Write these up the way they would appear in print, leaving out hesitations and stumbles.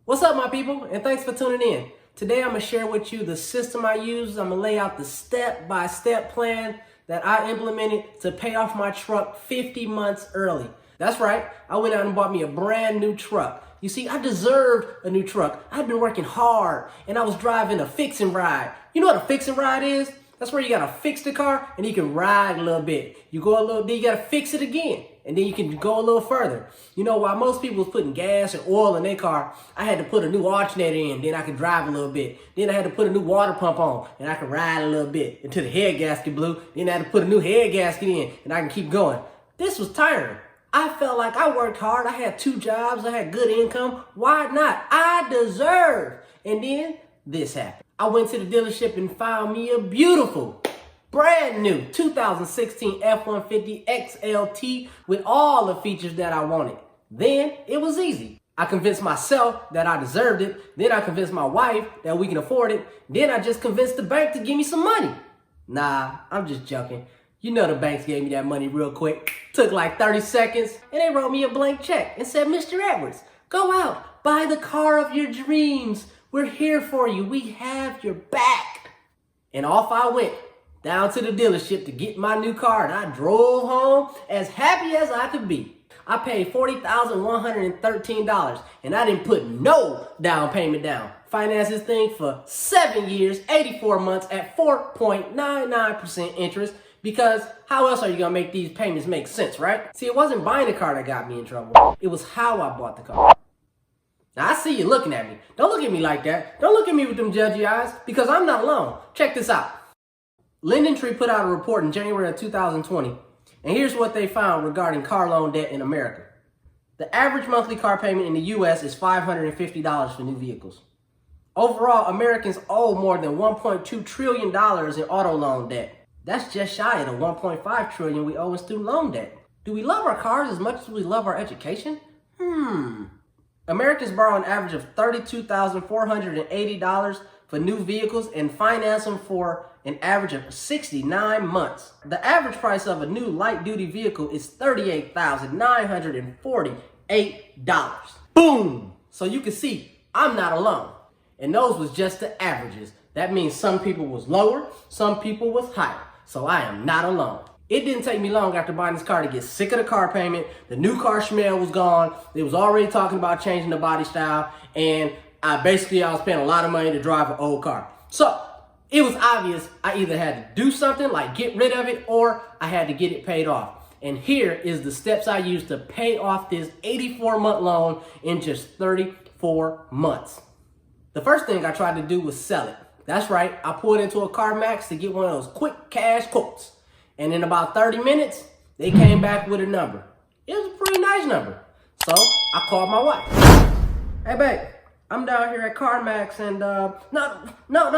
What's up, my people, and thanks for tuning in. Today I'm going to share with you the system I use. I'm going to lay out the step-by-step plan that I implemented to pay off my truck 50 months early. That's right, I went out and bought me a brand new truck. You see, I deserved a new truck. I've been working hard, and I was driving a fix and ride. You know what a fix and ride is? That's where you got to fix the car, and you can ride a little bit. You go a little, then you got to fix it again. And then you can go a little further. You know, while most people was putting gas and oil in their car, I had to put a new alternator in, then I could drive a little bit. Then I had to put a new water pump on, and I could ride a little bit until the head gasket blew. Then I had to put a new head gasket in, and I can keep going. This was tiring. I felt like I worked hard. I had 2 jobs. I had good income. Why not? I deserve. And then this happened. I went to the dealership and found me a beautiful, brand new 2016 F-150 XLT with all the features that I wanted. Then it was easy. I convinced myself that I deserved it. Then I convinced my wife that we can afford it. Then I just convinced the bank to give me some money. Nah, I'm just joking. You know the banks gave me that money real quick. Took like 30 seconds and they wrote me a blank check and said, "Mr. Edwards, go out, buy the car of your dreams. We're here for you. We have your back." And off I went down to the dealership to get my new car, and I drove home as happy as I could be. I paid $40,113, and I didn't put no down payment down. Financed this thing for 7 years, 84 months at 4.99% interest, because how else are you gonna make these payments make sense, right? See, it wasn't buying the car that got me in trouble. It was how I bought the car. Now, I see you looking at me. Don't look at me like that. Don't look at me with them judgy eyes, because I'm not alone. Check this out. LendingTree put out a report in January of 2020, and here's what they found regarding car loan debt in America. The average monthly car payment in the U.S. is $550 for new vehicles. Overall, Americans owe more than $1.2 trillion in auto loan debt. That's just shy of the $1.5 trillion we owe in student loan debt. Do we love our cars as much as we love our education? Americans borrow an average of $32,480 for new vehicles and finance them for an average of 69 months. The average price of a new light-duty vehicle is $38,948. Boom! So you can see, I'm not alone. And those was just the averages. That means some people was lower, some people was higher. So I am not alone. It didn't take me long after buying this car to get sick of the car payment. The new car smell was gone. They was already talking about changing the body style. And I was paying a lot of money to drive an old car. So it was obvious I either had to do something like get rid of it, or I had to get it paid off. And here is the steps I used to pay off this 84-month loan in just 34 months. The first thing I tried to do was sell it. That's right, I pulled into a CarMax to get one of those quick cash quotes. And in about 30 minutes, they came back with a number. It was a pretty nice number. So I called my wife. "Hey babe, I'm down here at CarMax and no, I'm not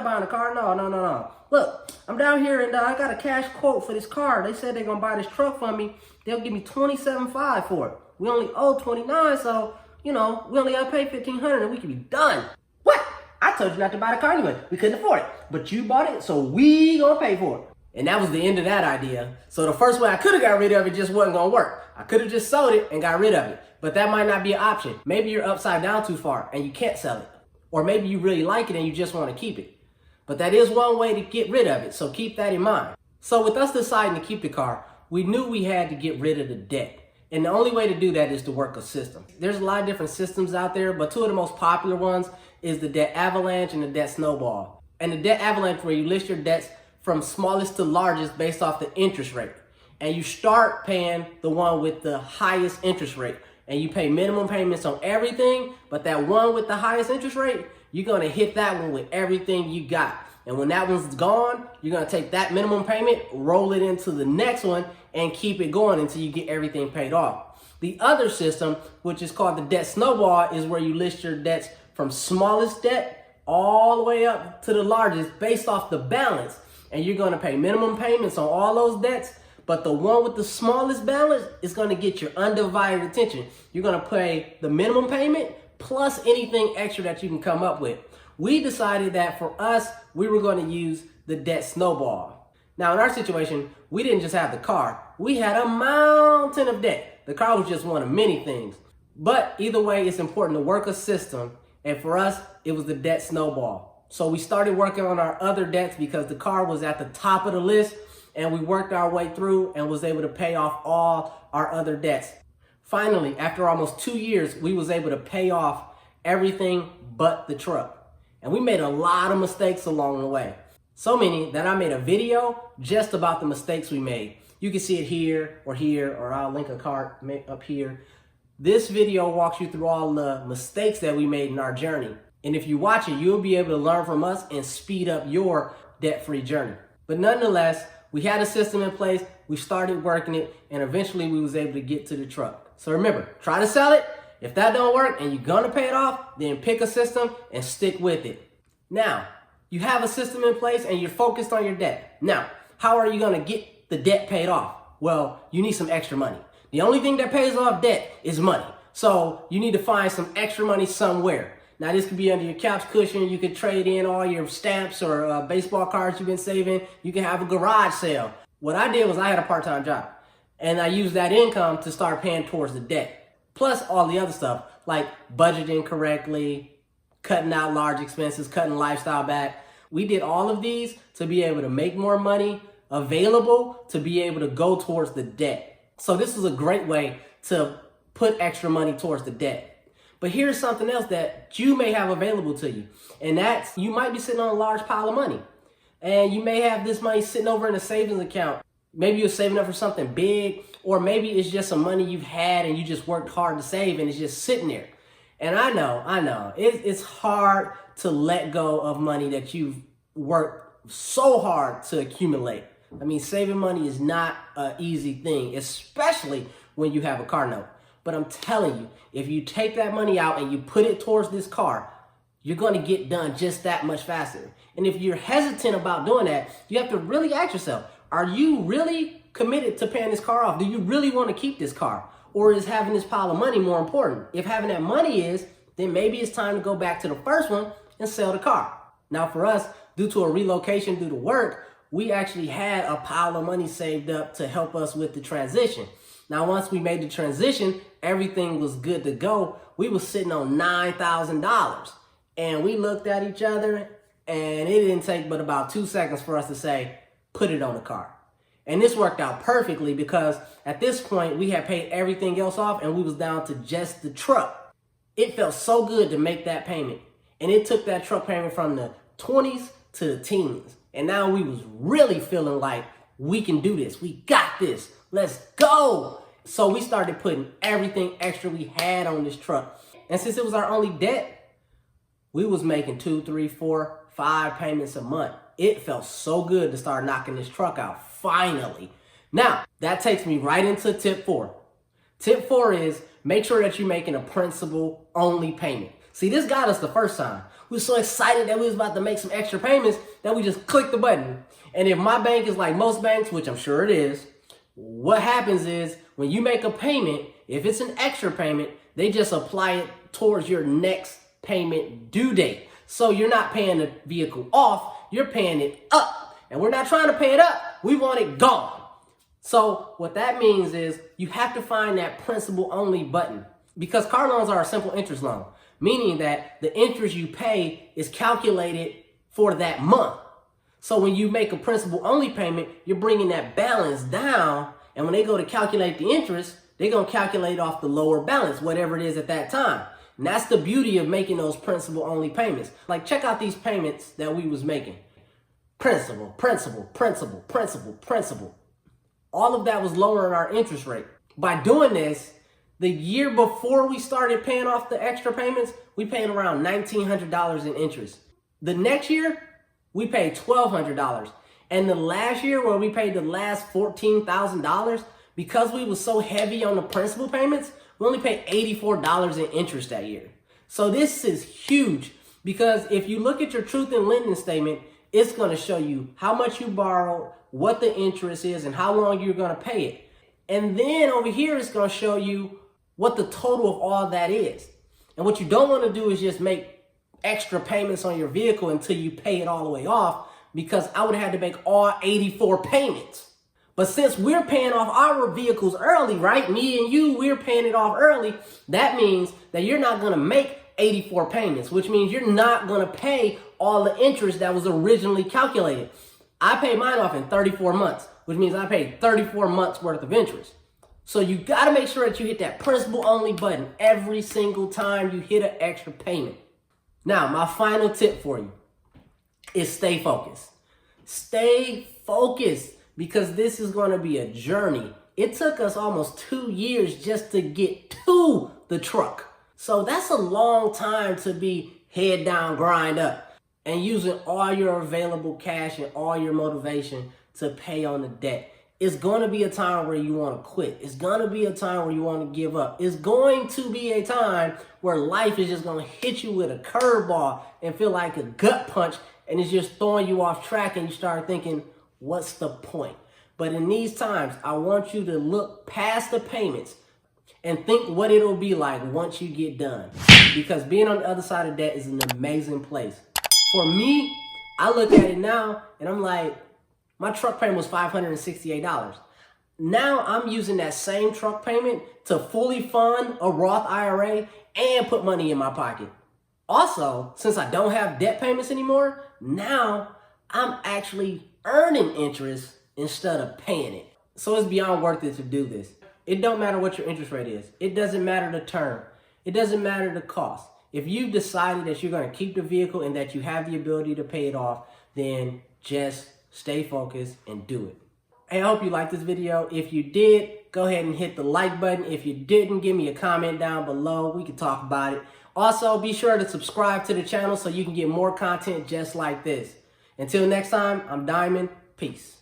buying a car. No. Look, I'm down here and I got a cash quote for this car. They said they're gonna buy this truck for me. They'll give me $27,500 for it. We only owe $29,000, so you know, we only gotta pay $1,500 and we can be done." "What? I told you not to buy the car anyway. We couldn't afford it. But you bought it, so we gonna pay for it." And that was the end of that idea. So the first way I could have got rid of it just wasn't gonna work. I could have just sold it and got rid of it. But that might not be an option. Maybe you're upside down too far and you can't sell it. Or maybe you really like it and you just want to keep it. But that is one way to get rid of it, so keep that in mind. So with us deciding to keep the car, we knew we had to get rid of the debt. And the only way to do that is to work a system. There's a lot of different systems out there, but 2 of the most popular ones is the debt avalanche and the debt snowball. And the debt avalanche, where you list your debts from smallest to largest based off the interest rate. And you start paying the one with the highest interest rate. And you pay minimum payments on everything, but that one with the highest interest rate, you're gonna hit that one with everything you got. And when that one's gone, you're gonna take that minimum payment, roll it into the next one, and keep it going until you get everything paid off. The other system, which is called the debt snowball, is where you list your debts from smallest debt all the way up to the largest based off the balance. And you're gonna pay minimum payments on all those debts, but the one with the smallest balance is gonna get your undivided attention. You're gonna pay the minimum payment plus anything extra that you can come up with. We decided that for us, we were gonna use the debt snowball. Now in our situation, we didn't just have the car, we had a mountain of debt. The car was just one of many things. But either way, it's important to work a system. And for us, it was the debt snowball. So we started working on our other debts because the car was at the top of the list, and we worked our way through and was able to pay off all our other debts. Finally, after almost 2 years, we was able to pay off everything but the truck. And we made a lot of mistakes along the way. So many that I made a video just about the mistakes we made. You can see it here, or I'll link a card up here. This video walks you through all the mistakes that we made in our journey. And if you watch it, you'll be able to learn from us and speed up your debt-free journey. But nonetheless, we had a system in place, we started working it, and eventually we was able to get to the truck. So remember, try to sell it. If that don't work and you're gonna pay it off, then pick a system and stick with it. Now, you have a system in place and you're focused on your debt. Now, how are you gonna get the debt paid off? Well, you need some extra money. The only thing that pays off debt is money. So you need to find some extra money somewhere. Now, this could be under your couch cushion. You could trade in all your stamps or baseball cards you've been saving. You can have a garage sale. What I did was I had a part-time job, and I used that income to start paying towards the debt. Plus all the other stuff, like budgeting correctly, cutting out large expenses, cutting lifestyle back. We did all of these to be able to make more money available to be able to go towards the debt. So this was a great way to put extra money towards the debt. But here's something else that you may have available to you. And that's, you might be sitting on a large pile of money. And you may have this money sitting over in a savings account. Maybe you're saving up for something big, or maybe it's just some money you've had and you just worked hard to save and it's just sitting there. And I know, it's hard to let go of money that you've worked so hard to accumulate. I mean, saving money is not an easy thing, especially when you have a car note. But I'm telling you, if you take that money out and you put it towards this car, you're going to get done just that much faster. And if you're hesitant about doing that, you have to really ask yourself, are you really committed to paying this car off? Do you really want to keep this car? Or is having this pile of money more important? If having that money is, then maybe it's time to go back to the first one and sell the car. Now for us, due to a relocation due to work, we actually had a pile of money saved up to help us with the transition. Now, once we made the transition, everything was good to go. We were sitting on $9,000, and we looked at each other, and it didn't take but about 2 seconds for us to say, put it on the car. And this worked out perfectly because at this point, we had paid everything else off, and we was down to just the truck. It felt so good to make that payment, and it took that truck payment from the 20s to the teens. And now we was really feeling like we can do this. We got this. Let's go. So we started putting everything extra we had on this truck. And since it was our only debt, we was making 2, 3, 4, 5 payments a month. It felt so good to start knocking this truck out finally. Now, that takes me right into tip 4. Tip 4 is make sure that you're making a principal only payment. See, this got us the first time. We were so excited that we was about to make some extra payments that we just clicked the button. And if my bank is like most banks, which I'm sure it is, what happens is when you make a payment, if it's an extra payment, they just apply it towards your next payment due date. So you're not paying the vehicle off, you're paying it up. And we're not trying to pay it up, we want it gone. So what that means is you have to find that principal only button, because car loans are a simple interest loan, meaning that the interest you pay is calculated for that month. So when you make a principal only payment, you're bringing that balance down. And when they go to calculate the interest, they're going to calculate off the lower balance, whatever it is at that time. And that's the beauty of making those principal only payments. Like, check out these payments that we was making. Principal, principal, principal, principal, principal. All of that was lowering our interest rate. By doing this, the year before we started paying off the extra payments, we paid around $1,900 in interest. The next year, we paid $1,200. And the last year where we paid the last $14,000, because we was so heavy on the principal payments, we only paid $84 in interest that year. So this is huge, because if you look at your truth in lending statement, it's going to show you how much you borrowed, what the interest is, and how long you're going to pay it. And then over here, it's going to show you what the total of all that is. And what you don't want to do is just make extra payments on your vehicle until you pay it all the way off, because I would have had to make all 84 payments. But since we're paying off our vehicles early, right? Me and you, we're paying it off early. That means that you're not going to make 84 payments, which means you're not going to pay all the interest that was originally calculated. I paid mine off in 34 months, which means I paid 34 months worth of interest. So you got to make sure that you hit that principal only button every single time you hit an extra payment. Now, my final tip for you is stay focused. Stay focused, because this is going to be a journey. It took us almost 2 years just to get to the truck. So that's a long time to be head down, grind up, and using all your available cash and all your motivation to pay on the debt. It's going to be a time where you want to quit. It's going to be a time where you want to give up. It's going to be a time where life is just going to hit you with a curveball and feel like a gut punch, and it's just throwing you off track, and you start thinking, what's the point? But in these times, I want you to look past the payments and think what it'll be like once you get done. Because being on the other side of debt is an amazing place. For me, I look at it now and I'm like, my truck payment was $568. Now I'm using that same truck payment to fully fund a Roth IRA and put money in my pocket. Also, since I don't have debt payments anymore, now I'm actually earning interest instead of paying it. So it's beyond worth it to do this. It don't matter what your interest rate is. It doesn't matter the term. It doesn't matter the cost. If you've decided that you're going to keep the vehicle and that you have the ability to pay it off, then just stay focused and do it. Hey, I hope you liked this video. If you did, go ahead and hit the like button. If you didn't, give me a comment down below. We can talk about it. Also, be sure to subscribe to the channel so you can get more content just like this. Until next time, I'm Diamond. Peace.